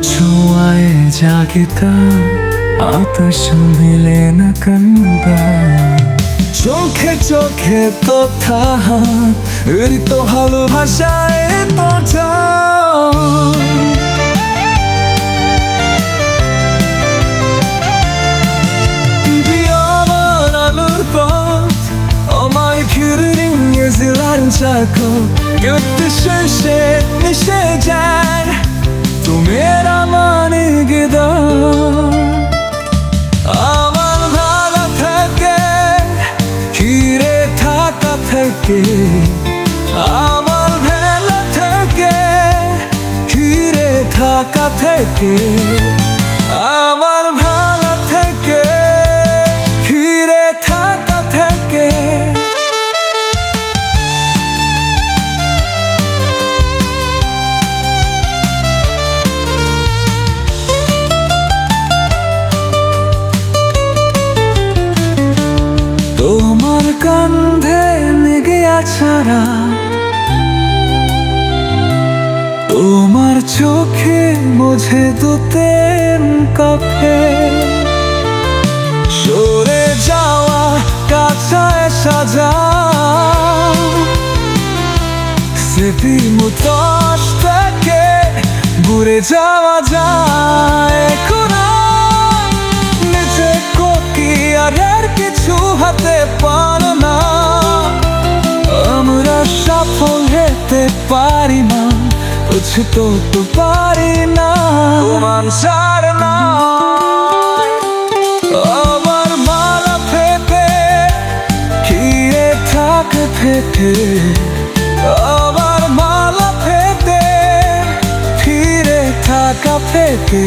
छुआए जागता आतश मिले न कंदा চোখে চোখে কথা এর তো ভালোবাসায় তোটা আমার আলোর পথ আমায় ঘিরে রিঙে zilanciaco gökyüzü nişecek তুমি আমানে গেদা আমার ভালো থেকে ঘিরে থাকা থেকে আমার ভালো থেকে ঘিরে থাকা থেকে আমার ভালো থেকে ঘিরে থাকা থেকে তোমার কাঁধে লেগে আছাড়া তোমার চোখে বোঝে দুতেন কাফে সরে যাওয়া কাছায় সাজা স্মৃতির মুখোশ থেকে ঘুরে যাওয়া যায় নিজে কোকি আর কিছু হাতে পারো না আমরা সফল হতে পারি না বুঝতে তো পারি না তোমার ছাড় না আমার মালা ফেটে ঘিরে থাকে ফেটে আমার মালা ফেটে ফিরে থাকা ফেটে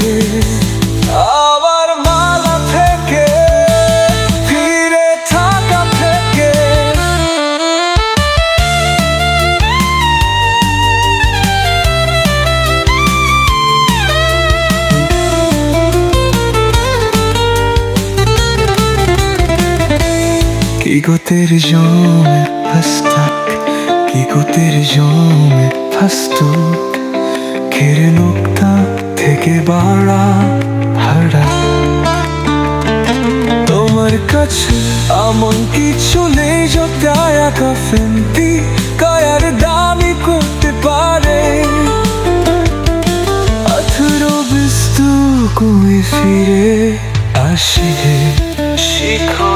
আমার মালা থেকে ফিরে থাকা থেকে কি গো তেরে জমে ফাস্তাক কি গো তেরে জমে ফাস্তুক ঘিরে লোকটা থেকে বাড়া ভাড়া তোমার কাছে এমন কিছু নেই যা একা ফেন্তি কায়ার দামি করতে পারে আঠেরো বিস্তু কুয়ে ফিরে আসি শিখা